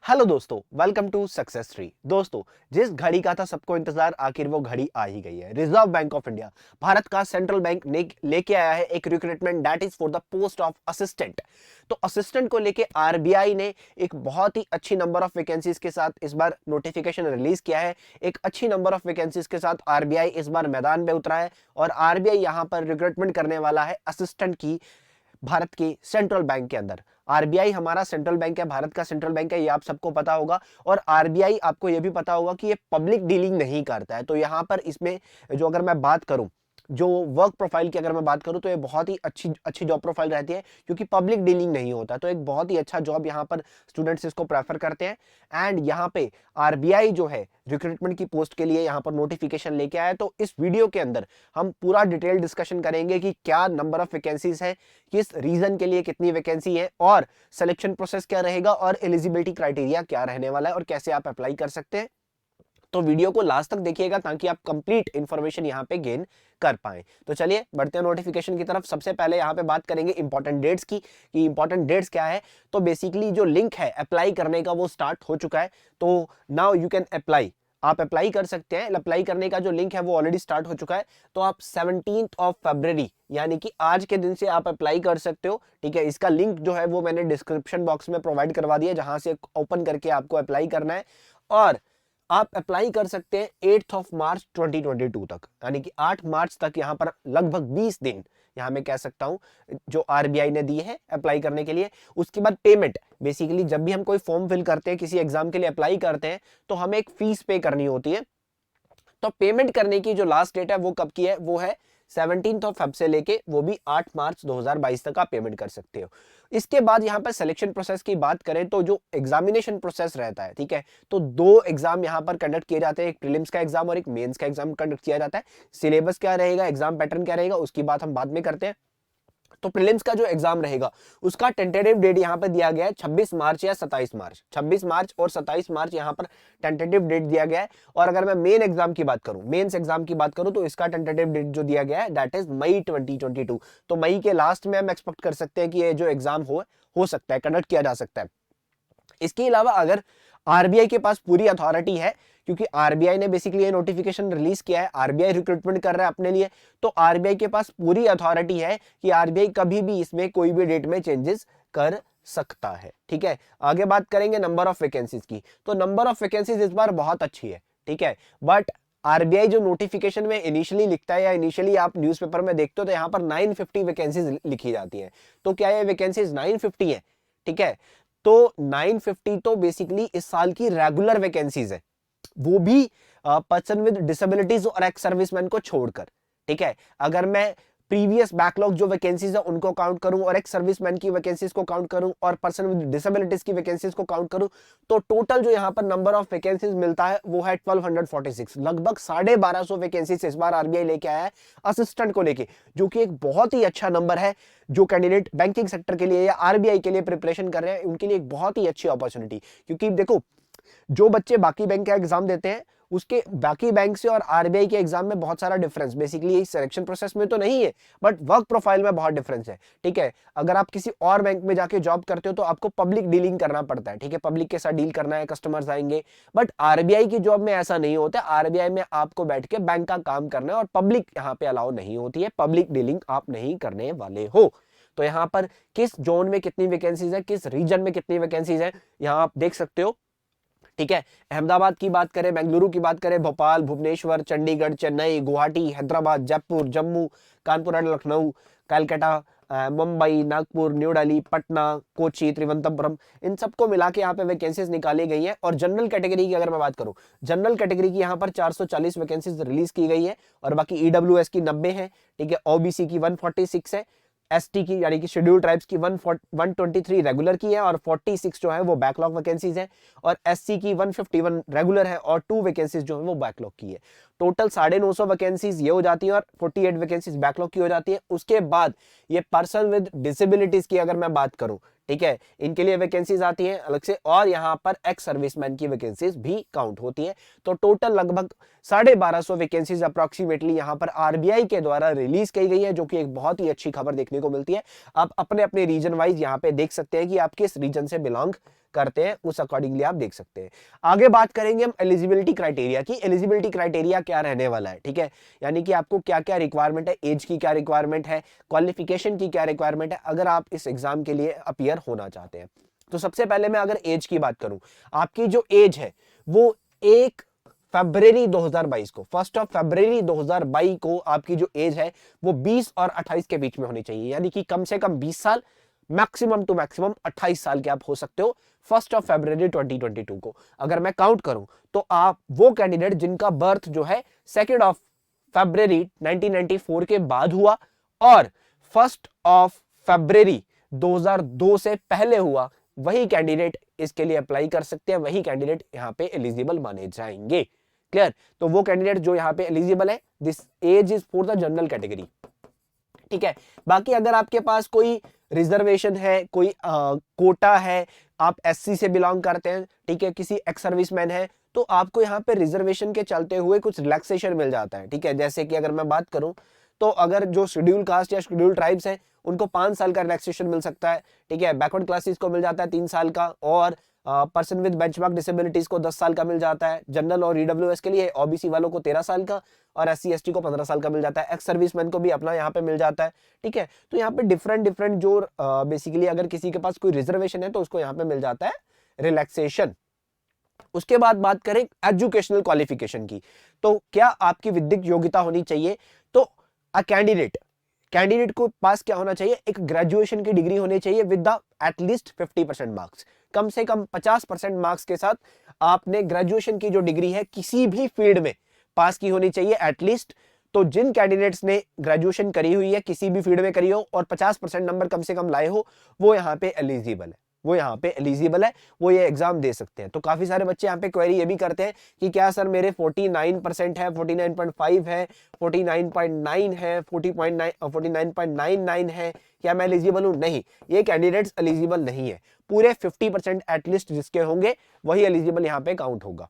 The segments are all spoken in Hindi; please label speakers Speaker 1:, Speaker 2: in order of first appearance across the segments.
Speaker 1: हेलो दोस्तों, वेलकम टू सक्सेस ट्री। दोस्तों, जिस घड़ी का था सबको इंतजार, आखिर वो घड़ी आ ही गई है। Reserve bank of India, Bharat का सेंट्रल बैंक ने लेके आया है एक recruitment that is for the post of assistant. तो असिस्टेंट को लेके आरबीआई ने एक बहुत ही अच्छी नंबर ऑफ वैकेंसीज के साथ इस बार नोटिफिकेशन रिलीज किया है। एक अच्छी नंबर ऑफ वैकेंसीज के साथ आरबीआई इस बार मैदान में उतरा है और आरबीआई यहां पर रिक्रूटमेंट करने वाला है असिस्टेंट की भारत के सेंट्रल बैंक के अंदर। आरबीआई हमारा सेंट्रल बैंक है, भारत का सेंट्रल बैंक है, ये आप सबको पता होगा। और आरबीआई आपको ये भी पता होगा कि ये पब्लिक डीलिंग नहीं करता है। तो यहां पर इसमें जो अगर मैं बात करूं, जो वर्क प्रोफाइल की अगर मैं बात करूं, तो ये बहुत ही अच्छी अच्छी जॉब प्रोफाइल रहती है क्योंकि पब्लिक डीलिंग नहीं होता। तो एक बहुत ही अच्छा जॉब यहां पर स्टूडेंट्स इसको प्रेफर करते हैं। एंड यहां पे आरबीआई जो है रिक्रूटमेंट की पोस्ट के लिए यहां पर नोटिफिकेशन लेके आया। तो इस वीडियो के अंदर हम पूरा डिटेल डिस्कशन करेंगे कि क्या नंबर ऑफ वैकेंसीज है, किस रीजन के लिए कितनी वैकेंसी है, और सिलेक्शन प्रोसेस क्या रहेगा, और एलिजिबिलिटी क्राइटेरिया क्या रहने वाला है, और कैसे आप अप्लाई कर सकते हैं। तो वीडियो को लास्ट तक देखिएगा ताकि आप कंप्लीट इंफॉर्मेशन यहां पे गेन कर पाएं। तो चलिए बढ़ते हैं नोटिफिकेशन की तरफ। सबसे पहले यहां पे बात करेंगे इंपॉर्टेंट डेट्स की कि इंपॉर्टेंट डेट्स क्या है। तो बेसिकली जो लिंक है अप्लाई करने का वो स्टार्ट हो चुका है। तो नाउ यू कैन अप्लाई, आप अप्लाई कर सकते हैं। अप्लाई करने का जो लिंक है वो ऑलरेडी स्टार्ट हो चुका है। तो आप 17 फरवरी यानी कि आज के दिन से आप अप्लाई कर सकते हो। ठीक है, इसका लिंक जो है वो मैंने डिस्क्रिप्शन बॉक्स में प्रोवाइड करवा दिया, जहां से ओपन करके आपको अप्लाई करना है। और आप अप्लाई कर सकते हैं 8 मार्च 2022 तक, यानी कि 8 मार्च तक। यहां पर लगभग 20 दिन यहां मैं कह सकता हूं जो आरबीआई ने दी है अप्लाई करने के लिए। उसके बाद पेमेंट, बेसिकली जब भी हम कोई फॉर्म फिल करते हैं, किसी एग्जाम के लिए अप्लाई करते हैं, तो हमें एक फीस पे करनी होती है। तो पेमेंट करने की जो लास्ट डेट है वो कब की है, वो है 17 फेब से लेके वो भी 8 मार्च 2022 तक आप पेमेंट कर सकते हो। इसके बाद यहां पर सिलेक्शन प्रोसेस की बात करें तो जो एग्जामिनेशन प्रोसेस रहता है, ठीक है, तो दो एग्जाम यहां पर कंडक्ट किए जाते हैं, एक प्रीलिम्स का एग्जाम और एक मेंस का एग्जाम कंडक्ट किया जाता है। सिलेबस क्या रहेगा, एग्जाम पैटर्न क्या रहेगा, उसकी बात हम बाद में करते हैं। तो प्रीलिम्स का जो एग्जाम रहेगा उसका टेंटेटिव डेट यहां पर दिया गया है 26 मार्च या 27 मार्च। 26 मार्च और 27 मार्च यहां पर टेंटेटिव डेट दिया गया है। और अगर मैं मेन एग्जाम की बात करूं, मेंस एग्जाम की बात करूं, तो इसका टेंटेटिव डेट जो दिया गया है दैट इज मई 2022। तो मई के लास्ट में हम एक्सपेक्ट कर सकते हैं कि ये जो एग्जाम हो सकता है, कंडक्ट किया जा सकता है। इसके अलावा अगर आरबीआई के पास पूरी अथॉरिटी है, क्योंकि आरबीआई ने बेसिकली ये नोटिफिकेशन रिलीज किया है, आरबीआई रिक्रूटमेंट कर रहा है अपने लिए, तो आरबीआई के पास पूरी अथॉरिटी है कि आरबीआई कभी भी इसमें कोई भी डेट में चेंजेस कर सकता है। ठीक है, आगे बात करेंगे नंबर ऑफ वैकेंसीज की। तो नंबर ऑफ वैकेंसीज इस बार बहुत अच्छी है, ठीक है, बट आरबीआई जो नोटिफिकेशन में इनिशियली लिखता है या इनिशियली आप न्यूज़पेपर में देखते हो, तो यहां पर 950 वैकेंसीज लिखी जाती है। तो क्या ये वैकेंसीज 950 है? ठीक है, तो 950 तो बेसिकली इस साल की रेगुलर वैकेंसीज है, वो भी पर्सन विद डिसेबिलिटीज और एक्स सर्विसमैन को छोड़कर। ठीक है, अगर मैं प्रीवियस बैकलॉग जो वैकेंसीज है उनको काउंट करूं और एक्स सर्विसमैन की वैकेंसीज को काउंट करूं और पर्सन विद डिसेबिलिटीज की वैकेंसीज को काउंट करूं, तो टोटल जो यहां पर नंबर ऑफ वैकेंसीज मिलता है वो है 1246। लगभग 1250 वैकेंसीज इस बार आरबीआई लेके आया है असिस्टेंट को लेके, जो कि एक बहुत ही अच्छा नंबर है। जो कैंडिडेट बैंकिंग सेक्टर के लिए या आरबीआई के लिए प्रिपरेशन कर रहे हैं उनके लिए एक बहुत ही अच्छी अपॉर्चुनिटी। क्योंकि देखो, जो बच्चे बाकी बैंक का एग्जाम देते हैं उसके बाकी बैंक से और आरबीआई के एग्जाम में बहुत सारा डिफरेंस, बेसिकली सिलेक्शन प्रोसेस में तो नहीं है, बट वर्क प्रोफाइल में बहुत डिफरेंस है। ठीक है, अगर आप किसी और बैंक में जाके जॉब करते हो तो आपको पब्लिक डीलिंग करना पड़ता है, ठीक है, पब्लिक के साथ डील करना है, कस्टमर्स आएंगे। बट आरबीआई की जॉब में ऐसा नहीं होता। आरबीआई में आपको बैठ के बैंक का काम करना है और पब्लिक यहाँ पे अलाउ नहीं होती है, पब्लिक डीलिंग आप नहीं करने वाले हो। तो यहाँ पर किस जोन में कितनी वैकेंसीज है, किस रीजन में कितनी वैकेंसीज है, यहाँ आप देख सकते हो। ठीक है, अहमदाबाद की बात करें, बेंगलुरु की बात करें, भोपाल, भुवनेश्वर, चंडीगढ़, चेन्नई, गुवाहाटी, हैदराबाद, जयपुर, जम्मू, कानपुर एंड लखनऊ, कलकत्ता, मुंबई, नागपुर, न्यू दिल्ली, पटना, कोची, त्रिवेंद्रपुरम, इन सबको मिला के यहाँ पे वैकेंसीज निकाली गई है। और जनरल कैटेगरी की अगर मैं बात करूं, जनरल कैटेगरी की यहाँ पर 440 वैकेंसीज रिलीज की गई है और बाकी ईडब्ल्यूएस की 90 है। ठीक है, ओबीसी की 146 है, एसटी की यानी कि शेड्यूल ट्राइब्स की 123 रेगुलर की है और 46 जो है वो बैकलॉग वैकेंसीज है, और एससी की 151 रेगुलर है और 2 वैकेंसीज जो है वो बैकलॉग की है। टोटल 950 वैकेंसीज ये हो जाती है और 48 वैकेंसीज बैकलॉग की हो जाती है। उसके बाद ये पर्सन विद डिसेबिलिटीज की अगर मैं बात करूं, ठीक है, इनके लिए वैकेंसीज आती हैं अलग से, और यहां पर एक्स सर्विसमैन की वैकेंसीज भी काउंट होती है। तो टोटल लगभग 1250 वैकेंसीज अप्रोक्सीमेटली यहां पर आरबीआई के द्वारा रिलीज की गई है, जो कि एक बहुत ही अच्छी खबर देखने को मिलती है। आप अपने अपने रीजन वाइज यहां पे देख सकते हैं कि आप किस रीजन से बिलोंग करते हैं उस अकॉर्डिंगली आप देख सकते हैं। आगे बात करेंगे हम एलिजिबिलिटी क्राइटेरिया की। एलिजिबिलिटी क्राइटेरिया क्या रहने वाला है, ठीक है, यानी कि आपको क्या क्या रिक्वायरमेंट है, एज की क्या रिक्वायरमेंट है, क्वालिफिकेशन की क्या रिक्वायरमेंट है अगर आप इस एग्जाम के लिए अपीयर होना चाहते हैं। तो सबसे पहले मैं अगर एज की बात करूं, आपकी जो एज है वो 1 फरवरी 2022 को, 1 फरवरी 2022 को आपकी जो एज है वो 20 और 28 के बीच में होनी चाहिए, यानी कि कम से कम 20 साल, मैक्सिमम टू मैक्सिमम 28 साल के आप हो सकते हो 1 फरवरी 2022 को। अगर मैं काउंट करूं तो आप वो कैंडिडेट जिनका बर्थ जो है 2 फरवरी 1994 के बाद हुआ और 1 फरवरी 2002 से पहले हुआ, वही कैंडिडेट इसके लिए अप्लाई कर सकते हैं, वही कैंडिडेट यहां पे एलिजिबल माने जाएंगे। क्लियर? तो वो कैंडिडेट जो यहां पे एलिजिबल है, this age is for the general category, ठीक है। बाकी अगर आपके पास कोई रिजर्वेशन है, कोई कोटा है, आप एससी से बिलोंग करते हैं, ठीक है, किसी एक्स सर्विसमैन है, तो आपको यहाँ पे रिजर्वेशन के चलते हुए कुछ रिलैक्सेशन मिल जाता है, ठीक है। जैसे कि अगर मैं बात करूं तो अगर जो शेड्यूल कास्ट या शेड्यूल ट्राइब्स हैं उनको 5 साल का रिलैक्सेशन मिल सकता है, ठीक है। बैकवर्ड क्लासेस को मिल जाता है 3 साल का, और पर्सन विद बेंचमार्क डिसेबिलिटीज को 10 साल का मिल जाता है। जनरल और ईडब्ल्यूएस के लिए, ओबीसी वालों को 13 साल का, और एससी एसटी को 15 साल का मिल जाता है। एक्स सर्विसमैन को भी अपना यहाँ पे मिल जाता है, ठीक है। तो यहाँ पे डिफरेंट डिफरेंट जो बेसिकली अगर किसी के पास कोई रिजर्वेशन है तो उसको यहाँ पे मिल जाता है रिलैक्सेशन। उसके बाद बात करें एजुकेशनल क्वालिफिकेशन की, तो क्या आपकी विद्युत योग्यता होनी चाहिए? तो अ कैंडिडेट को पास क्या होना चाहिए? एक ग्रेजुएशन की डिग्री होनी चाहिए विद द एटलीस्ट 50% मार्क्स, कम से कम 50% मार्क्स के साथ आपने ग्रेजुएशन की जो डिग्री है किसी भी फील्ड में पास की होनी चाहिए एटलीस्ट। तो जिन कैंडिडेट्स ने ग्रेजुएशन करी हुई है, किसी भी फील्ड में करी हो और 50% नंबर कम से कम लाए हो, वो यहाँ पे एलिजिबल है, वो ये एग्जाम दे सकते हैं। तो काफी सारे बच्चे यहाँ पे क्वेरी ये भी करते हैं कि क्या सर मेरे 49% है, 49.5 है, 49.9 है, 49.99 है, क्या मैं एलिजिबल हूं? नहीं, ये कैंडिडेट्स एलिजिबल नहीं है। पूरे 50% एटलीस्ट जिसके होंगे वही एलिजिबल यहाँ पे काउंट होगा,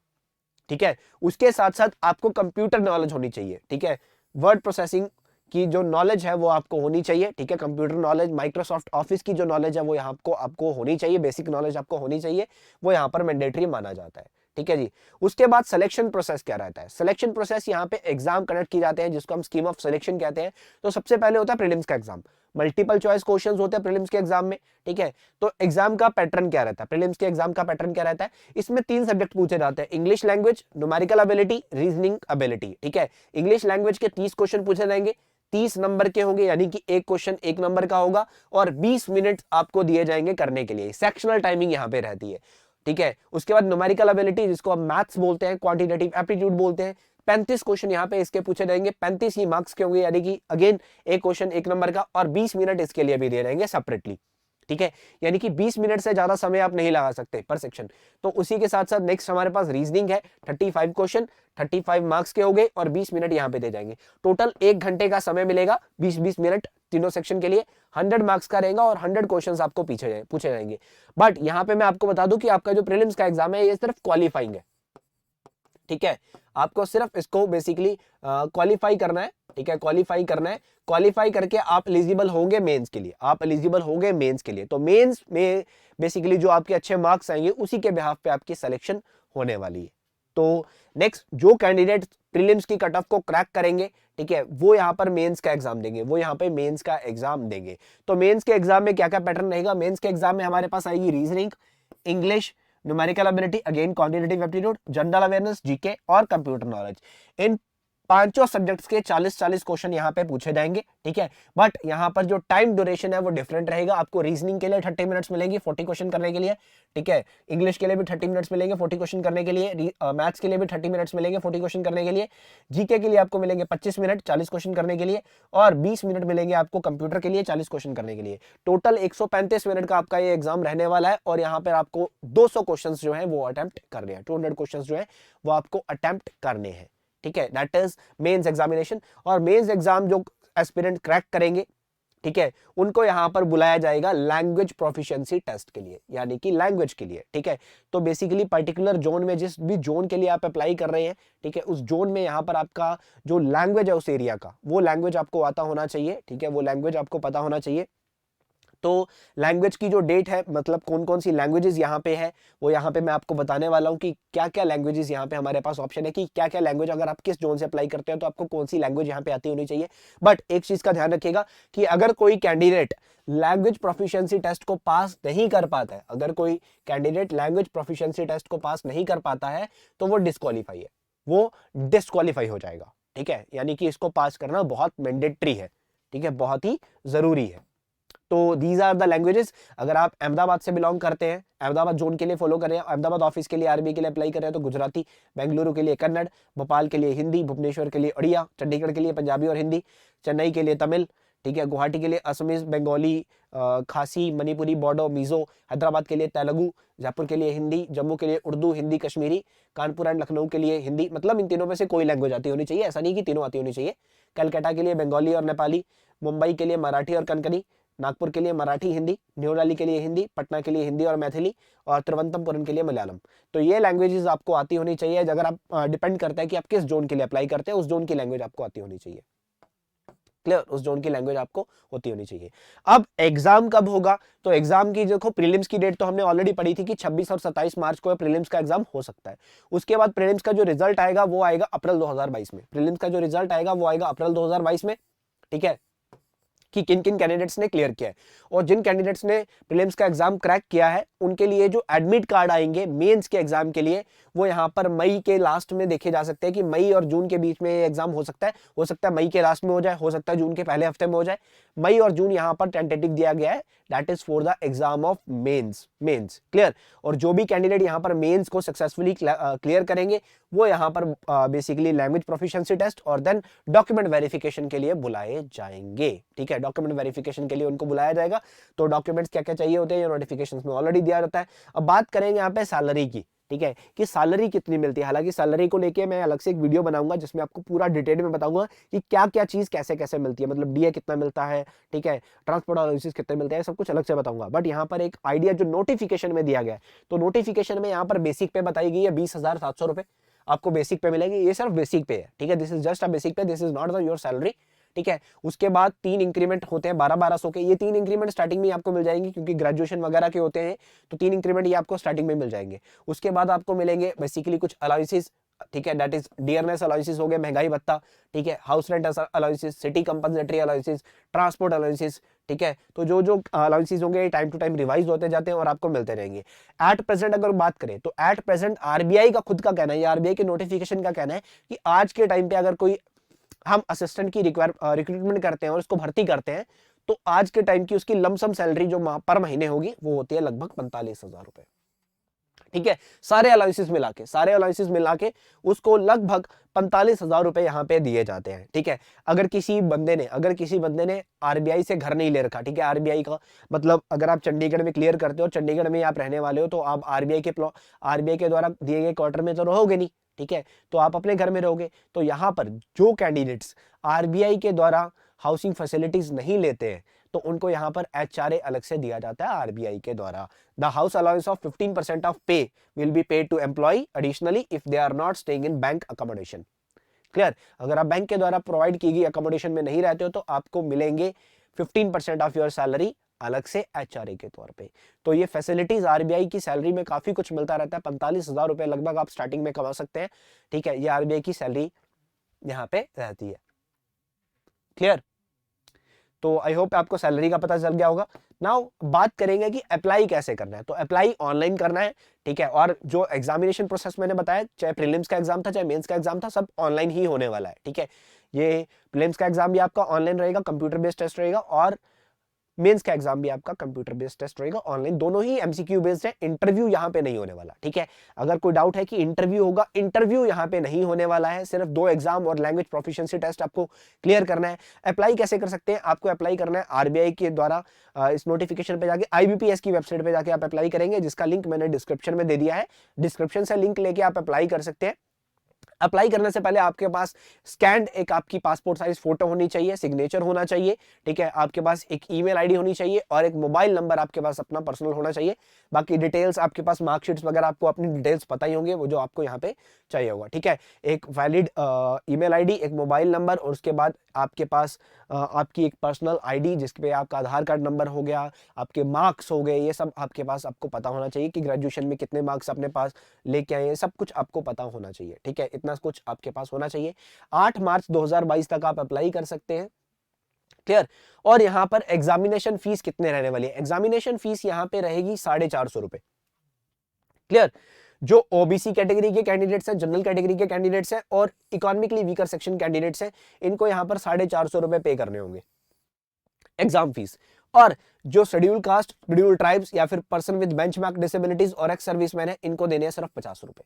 Speaker 1: ठीक है। उसके साथ साथ आपको कंप्यूटर नॉलेज होनी चाहिए, ठीक है। वर्ड प्रोसेसिंग की जो नॉलेज है वो आपको होनी चाहिए, ठीक है। कंप्यूटर नॉलेज, माइक्रोसॉफ्ट ऑफिस की जो नॉलेज है वो यहाँ आपको होनी चाहिए, बेसिक नॉलेज आपको होनी चाहिए, वो यहाँ पर मैंडेटरी माना जाता है, ठीक है जी। उसके बाद सिलेक्शन प्रोसेस क्या रहता है? सिलेक्शन प्रोसेस यहाँ पे एग्जाम कंडक्ट की जाते हैं जिसको हम स्कीम ऑफ सिलेक्शन कहते हैं। तो सबसे पहले होता है प्रीलिम्स का एग्जाम, मल्टीपल चॉइस क्वेश्चंस होते हैं प्रीलिम्स के एग्जाम में, ठीक है। तो एग्जाम का पैटर्न क्या रहता है? प्रीलिम्स के एग्जाम का पैटर्न क्या रहता है? इसमें 3 सब्जेक्ट पूछे जाते हैं, English language, numerical ability, reasoning ability, ठीक है। इंग्लिश लैंग्वेज के 30 क्वेश्चन पूछे जाएंगे, 30 नंबर के होंगे, यानी कि एक क्वेश्चन 1 नंबर का होगा, और 20 मिनट आपको दिए जाएंगे करने के लिए। सेक्शनल टाइमिंग यहाँ पे रहती है, ठीक है। उसके बाद न्यूमेरिकल एबिलिटी, जिसको हम मैथ्स बोलते हैं, क्वांटिटेटिव एप्टीट्यूड बोलते हैं, 35 क्वेश्चन यहाँ पे इसके पूछे जाएंगे, 35 ही मार्क्स के होंगे, यानी कि अगेन एक क्वेश्चन 1 नंबर का, और 20 मिनट इसके लिए भी दे रहेंगे सेपरेटली, ठीक है। यानी कि 20 मिनट से ज्यादा समय आप नहीं लगा सकते पर सेक्शन। तो उसी के साथ साथ नेक्स्ट हमारे पास रीजनिंग है, 35 क्वेश्चन, 35 मार्क्स के हो गए, और 20 मिनट यहाँ पे दे जाएंगे। टोटल 1 घंटे का समय मिलेगा, 20-20 मिनट तीनों सेक्शन के लिए, 100 मार्क्स का रहेगा, और 100 क्वेश्चन आपको पूछे जाएंगे। बट यहाँ पे मैं आपको बता दूं कि आपका जो प्रीलिम्स का एग्जाम है ये सिर्फ क्वालिफाइंग है, ठीक है। आपको सिर्फ इसको बेसिकली क्वालिफाई करना है, ठीक है, क्वालिफाई करना है। क्वालिफाई करके आप एलिजिबल होंगे मेंस के लिए, तो मेंस में बेसिकली जो आपके अच्छे मार्क्स आएंगे उसी के बिहाफ पे आपकी सिलेक्शन होने वाली है। तो नेक्स्ट जो कैंडिडेट प्रीलिम्स की कट ऑफ को क्रैक करेंगे, ठीक है, वो यहाँ पर मेंस का एग्जाम देंगे, तो मेंस के एग्जाम में क्या क्या पैटर्न रहेगा? मेंस के एग्जाम में हमारे पास आएगी reasoning, English, numerical ability, again quantitative aptitude, general awareness, GK और कंप्यूटर नॉलेज। इन पांचों सब्जेक्ट्स के 40-40 क्वेश्चन यहाँ पे पूछे जाएंगे, ठीक है। बट यहाँ पर जो टाइम ड्यूरेशन है वो डिफरेंट रहेगा। आपको रीजनिंग के लिए 30 मिनट्स मिलेंगे 40 क्वेश्चन करने के लिए, ठीक है। इंग्लिश के लिए भी 30 मिनट्स मिलेंगे 40 क्वेश्चन करने के लिए, मैथ्स के लिए भी 30 मिनट्स मिलेंगे 40 क्वेश्चन करने के लिए, जीके के लिए आपको मिलेंगे 25 मिनट 40 क्वेश्चन करने के लिए, और 20 मिनट मिलेंगे आपको कंप्यूटर के लिए 40 क्वेश्चन करने के लिए। टोटल 135 मिनट का आपका ये एग्जाम रहने वाला है, और यहाँ पर आपको 200 क्वेश्चन जो है वो अटेम्प्ट करने हैं, 200 क्वेश्चन जो है वो आपको अटेम्प्ट करने हैं, ठीक है। That is mains examination. और मेंस एग्जाम जो एस्पिरेंट क्रैक करेंगे, ठीक है, उनको यहां पर बुलाया जाएगा लैंग्वेज प्रोफिशिएंसी टेस्ट के लिए, यानी कि लैंग्वेज के लिए, ठीक है। तो बेसिकली पर्टिकुलर जोन में, जिस भी जोन के लिए आप अप्लाई कर रहे हैं, ठीक है, उस जोन में यहां पर आपका जो लैंग्वेज है उस एरिया का, वो लैंग्वेज आपको आता होना चाहिए, ठीक है, वो लैंग्वेज आपको पता होना चाहिए। तो लैंग्वेज की जो डेट है, मतलब कौन कौन सी लैंग्वेजेस यहाँ पे है, वो यहाँ पे मैं आपको बताने वाला हूँ कि क्या क्या लैंग्वेजेस यहाँ पे हमारे पास ऑप्शन है कि क्या क्या लैंग्वेज, अगर आप किस जोन से अप्लाई करते हैं तो आपको कौन सी लैंग्वेज यहाँ पे आती होनी चाहिए। बट एक चीज का ध्यान रखिएगा कि अगर कोई कैंडिडेट लैंग्वेज प्रोफिशिएंसी टेस्ट को पास नहीं कर पाता है, अगर कोई कैंडिडेट लैंग्वेज प्रोफिशिएंसी टेस्ट को पास नहीं कर पाता है तो वो डिस्क्वालीफाई है, वो डिस्क्वालीफाई हो जाएगा। ठीक है, यानी कि इसको पास करना बहुत मैंडेटरी है। ठीक है, बहुत ही जरूरी है। तो दीज आर द लैंग्वेजेस। अगर आप अहमदाबाद से बिलोंग करते हैं, अहमदाबाद जोन के लिए फॉलो कर रहे हैं, अहमदाबाद ऑफिस के लिए आरबीआई के लिए अप्लाई कर रहे हैं तो गुजराती, बेंगलुरु के लिए कन्नड़, भोपाल के लिए हिंदी, भुवनेश्वर के लिए उड़िया, चंडीगढ़ के लिए पंजाबी और हिंदी, चेन्नई के लिए तमिल, ठीक है, गुवाहाटी के लिए असमीज, बंगाली, खासी, मणिपुरी, बोडो, मिजो, हैदराबाद के लिए तेलुगु, जयपुर के लिए हिंदी, जम्मू के लिए उर्दू, हिंदी, कश्मीरी, कानपुर एंड लखनऊ के लिए हिंदी। मतलब इन तीनों में से कोई लैंग्वेज आती होनी चाहिए, ऐसा नहीं कि तीनों आती होनी चाहिए। कलकत्ता के लिए बंगाली और नेपाली, मुंबई के लिए मराठी और कनकनी, नागपुर के लिए मराठी हिंदी, न्यू दिल्ली के लिए हिंदी, पटना के लिए हिंदी और मैथिली, और तिरुवनंतपुरम के लिए मलयालम। तो ये लैंग्वेजेस आपको आती होनी चाहिए। अगर आप डिपेंड करता है कि आप किस जोन के लिए अप्लाई करते हैं, उस जोन की लैंग्वेज आपको आती होनी चाहिए। क्लियर, उस जोन की लैंग्वेज आपको होती होनी चाहिए। अब एग्जाम कब होगा, तो एग्जाम की देखो प्रीलिम्स की डेट तो हमने ऑलरेडी पढ़ी थी कि 26 और 27 मार्च को प्रीलिम्स का एग्जाम हो सकता है। उसके बाद प्रीलिम्स का जो रिजल्ट आएगा वो आएगा अप्रैल 2022 में। प्रीलिम्स का जो रिजल्ट आएगा वो आएगा अप्रैल 2022 में। ठीक है, कि किन किन कैंडिडेट्स ने क्लियर किया है, और जिन कैंडिडेट्स ने प्रीलिम्स का एग्जाम क्रैक किया है उनके लिए जो एडमिट कार्ड आएंगे मेंस के एग्जाम के लिए, वो यहाँ पर मई के लास्ट में देखे जा सकते हैं कि मई और जून के बीच में एग्जाम हो सकता है मई के लास्ट में हो जाए, हो सकता है जून के पहले हफ्ते में हो जाए। मई और जून यहाँ पर टेंटेटिव दिया गया है, that is for the exam of mains. Clear, और जो भी कैंडिडेट यहाँ पर मेंस को सक्सेसफुली क्लियर करेंगे वो यहाँ पर बेसिकली लैंग्वेज प्रोफिशिएंसी टेस्ट और देन डॉक्यूमेंट वेरिफिकेशन के लिए बुलाए जाएंगे। ठीक है, डॉक्यूमेंट वेरिफिकेशन के लिए उनको बुलाया जाएगा। तो डॉक्यूमेंट्स क्या क्या चाहिए होते हैं ये नोटिफिकेशंस में ऑलरेडी दिया रहता है। अब बात करेंगे यहाँ पे सैलरी की। ठीक है, कि सैलरी कितनी मिलती है। हालांकि सैलरी को लेके मैं अलग से एक वीडियो बनाऊंगा जिसमें आपको पूरा डिटेल में बताऊंगा कि क्या क्या चीज कैसे कैसे मिलती है, मतलब डीए कितना मिलता है, ठीक है, ट्रांसपोर्ट अलाउंसेस कितने मिलते हैं, सब कुछ अलग से बताऊंगा। बट यहाँ पर एक आइडिया जो नोटिफिकेशन में दिया गया है, तो नोटिफिकेशन में यहाँ पर बेसिक पे बताई गई है 20,700 रुपए आपको बेसिक पे मिलेगी। ये सिर्फ बेसिक पे है। ठीक है, this is just a basic pay, this is not the your salary. ठीक है, उसके बाद 3 इंक्रीमेंट होते हैं 1200 के। ये 3 इंक्रीमेंट स्टार्टिंग में आपको मिल जाएंगे क्योंकि ग्रेजुएशन वगैरह के होते हैं, तो 3 इंक्रीमेंट ये आपको स्टार्टिंग में मिल जाएंगे। उसके बाद आपको मिलेंगे बेसिकली कुछ अलाउंसेस। ठीक है, दैट इज डियरनेस अलाउंसेस हो गए, महंगाई भत्ता। ठीक है, house rent allowances, city compensatory allowances, transport allowances. ठीक है, तो जो जो अलाउंसेस होंगे टाइम टू टाइम रिवाइज होते जाते हैं और आपको मिलते रहेंगे। एट प्रेजेंट अगर बात करें तो एट प्रेजेंट आरबीआई का खुद का कहना है, आरबीआई के नोटिफिकेशन का कहना है कि आज के टाइम पे अगर कोई हम असिस्टेंट की रिक्रूटमेंट करते हैं और उसको भर्ती करते हैं तो आज के टाइम की उसकी लमसम सैलरी जो पर महीने होगी वो होती है लगभग 45,000 रुपए। ठीक है, सारे अलाउंसेस मिला के उसको लगभग 45,000 रुपए यहाँ पे दिए जाते हैं। ठीक है, अगर किसी बंदे ने आरबीआई से घर नहीं ले रखा, ठीक है, आरबीआई का मतलब अगर आप चंडीगढ़ में क्लियर करते हो, चंडीगढ़ में आप रहने वाले हो, तो आप आरबीआई के द्वारा दिए गए क्वार्टर में तो रहोगे नहीं। ठीक है, तो आप अपने घर में रहोगे। तो यहाँ पर जो कैंडिडेट्स आरबीआई के द्वारा हाउसिंग फैसिलिटीज नहीं लेते हैं तो उनको यहाँ पर एचआरए अलग से दिया जाता है आरबीआई के द्वारा। The house allowance of 15% of pay will be paid to employ additionally if they are not staying in bank accommodation. Clear, अगर आप बैंक के द्वारा प्रोवाइड की गई अकोमोडेशन में नहीं रहते हो तो आपको मिलेंगे 15% ऑफ योर सैलरी अलग से एचआरए के तौर पे। तो ये फैसिलिटीज आरबीआई की सैलरी में काफी कुछ मिलता रहता है। 45,000 रुपए लगभग आप स्टार्टिंग में कमा सकते हैं। ठीक है, ये आरबीआई की सैलरी यहाँ पे रहती है। क्लियर, तो आई होप आपको सैलरी का पता चल गया होगा। नाउ बात करेंगे कि अप्लाई कैसे करना है। तो अप्लाई ऑनलाइन करना है। ठीक है, और जो एग्जामिनेशन प्रोसेस मैंने बताया, चाहे प्रीलिम्स का एग्जाम था चाहे मेंस का एग्जाम था, सब ऑनलाइन ही होने वाला है। ठीक है, ये प्रीलिम्स का एग्जाम भी आपका ऑनलाइन रहेगा, कंप्यूटर बेस्ड टेस्ट रहेगा, और मेंस का एग्जाम भी आपका कंप्यूटर बेस्ड टेस्ट रहेगा ऑनलाइन। दोनों ही एमसीक्यू बेस्ड है, इंटरव्यू यहाँ पे नहीं होने वाला। ठीक है, अगर कोई डाउट है कि इंटरव्यू होगा, इंटरव्यू यहाँ पे नहीं होने वाला है। सिर्फ 2 एग्जाम और लैंग्वेज प्रोफिशिएंसी टेस्ट आपको क्लियर करना है। अप्लाई कैसे कर सकते हैं, आपको अप्लाई करना है आरबीआई के द्वारा इस नोटिफिकेशन पे जाके आईबीपीएस की वेबसाइट पे जाके आप अप्लाई करेंगे, जिसका लिंक मैंने डिस्क्रिप्शन में दे दिया है। डिस्क्रिप्शन से लिंक लेके आप अप्लाई कर सकते हैं। अप्लाई करने से पहले आपके पास स्कैंड एक आपकी पासपोर्ट साइज फोटो होनी चाहिए, सिग्नेचर होना चाहिए, ठीक है, आपके पास एक ईमेल आईडी होनी चाहिए और एक मोबाइल नंबर आपके पास अपना पर्सनल होना चाहिए। बाकी डिटेल्स आपके पास मार्कशीट्स वगैरह आपको अपनी डिटेल्स पता ही होंगे, वो जो आपको यहाँ पे चाहिए होगा, ठीक है। एक वैलिड ईमेल आईडी, एक मोबाइल नंबर और उसके बाद आपके पास आपकी एक पर्सनल आईडी जिस पे आपका आधार कार्ड नंबर हो गया, आपके मार्क्स हो गए, ये सब आपके पास आपको पता होना चाहिए कि ग्रेजुएशन में कितने मार्क्स अपने पास लेके आए हैं, सब कुछ आपको पता होना चाहिए, ठीक है, इतना कुछ आपके पास होना चाहिए। 8 मार्च 2022 तक आप अप्लाई कर सकते हैं, क्लियर। और यहां पर एग्जामिनेशन फीस कितने रहने वाली है? एग्जामिनेशन फीस यहां पे रहेगी 450 रुपए, क्लियर। जो ओबीसी कैटेगरी के कैंडिडेट्स हैं, जनरल कैटेगरी के कैंडिडेट्स हैं और इकोनॉमिकली वीकर सेक्शन कैंडिडेट्स हैं, इनको यहां पर 450 रुपए पे करने होंगे एग्जाम फीस। और जो शेड्यूल कास्ट, शेड्यूल ट्राइब्स या फिर पर्सन विद बेंचमार्क डिसेबिलिटीज और एक्स सर्विसमैन है, इनको देने हैं सिर्फ 50 रुपए,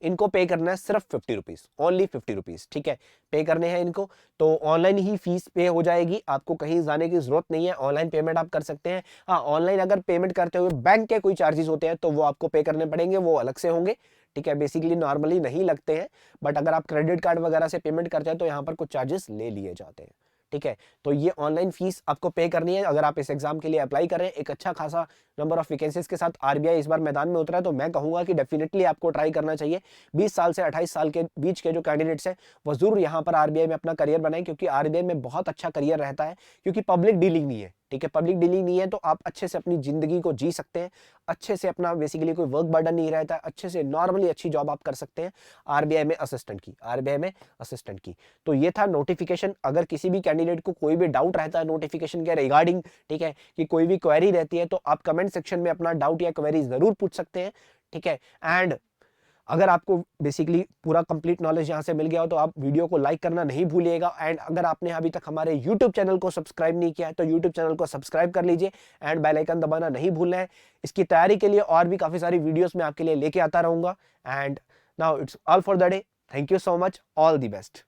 Speaker 1: इनको पे करना है सिर्फ 50 रुपीज, ओनली 50 रुपीज, ठीक है, पे करने हैं इनको। तो ऑनलाइन ही फीस पे हो जाएगी, आपको कहीं जाने की जरूरत नहीं है, ऑनलाइन पेमेंट आप कर सकते हैं। हाँ, ऑनलाइन अगर पेमेंट करते हुए बैंक के कोई चार्जेस होते हैं तो वो आपको पे करने पड़ेंगे, वो अलग से होंगे, ठीक है, बेसिकली नॉर्मली नहीं लगते हैं, बट अगर आप क्रेडिट कार्ड वगैरह से पेमेंट करते हैं तो यहाँ पर कुछ चार्जेस ले लिए जाते हैं, ठीक है। तो ये ऑनलाइन फीस आपको पे करनी है अगर आप इस एग्जाम के लिए अप्लाई कर रहे हैं। एक अच्छा खासा नंबर ऑफ वैकेंसीज के साथ आरबीआई इस बार मैदान में उतरा है, तो मैं कहूंगा कि डेफिनेटली आपको ट्राई करना चाहिए। 20 साल से 28 साल के बीच के जो कैंडिडेट्स हैं वो जरूर यहाँ पर आरबीआई में अपना करियर बनाएं, क्योंकि आरबीआई में बहुत अच्छा करियर रहता है, क्योंकि पब्लिक डीलिंग नहीं है, ठीक है, पब्लिक डीलिंग नहीं है तो आप अच्छे से अपनी जिंदगी को जी सकते हैं, अच्छे से अपना बेसिकली कोई वर्क बर्डन नहीं रहता है, अच्छे से नॉर्मली अच्छी जॉब आप कर सकते हैं आरबीआई में असिस्टेंट की, आरबीआई में असिस्टेंट की। तो ये था नोटिफिकेशन। अगर किसी भी कैंडिडेट को कोई भी डाउट रहता है नोटिफिकेशन के रिगार्डिंग, ठीक है, कि कोई भी क्वेरी रहती है तो आप कमेंट सेक्शन में अपना डाउट या क्वेरी जरूर पूछ सकते हैं, ठीक है। एंड अगर आपको बेसिकली पूरा कंप्लीट नॉलेज यहां से मिल गया हो तो आप वीडियो को लाइक करना नहीं भूलिएगा। एंड अगर आपने अभी तक हमारे यूट्यूब चैनल को सब्सक्राइब नहीं किया है तो यूट्यूब चैनल को सब्सक्राइब कर लीजिए एंड बेल आइकन दबाना नहीं भूलना है। इसकी तैयारी के लिए और भी काफी सारी वीडियोस मैं आपके लिए लेके आता रहूंगा। And now it's all for the day. Thank you so much, all the best.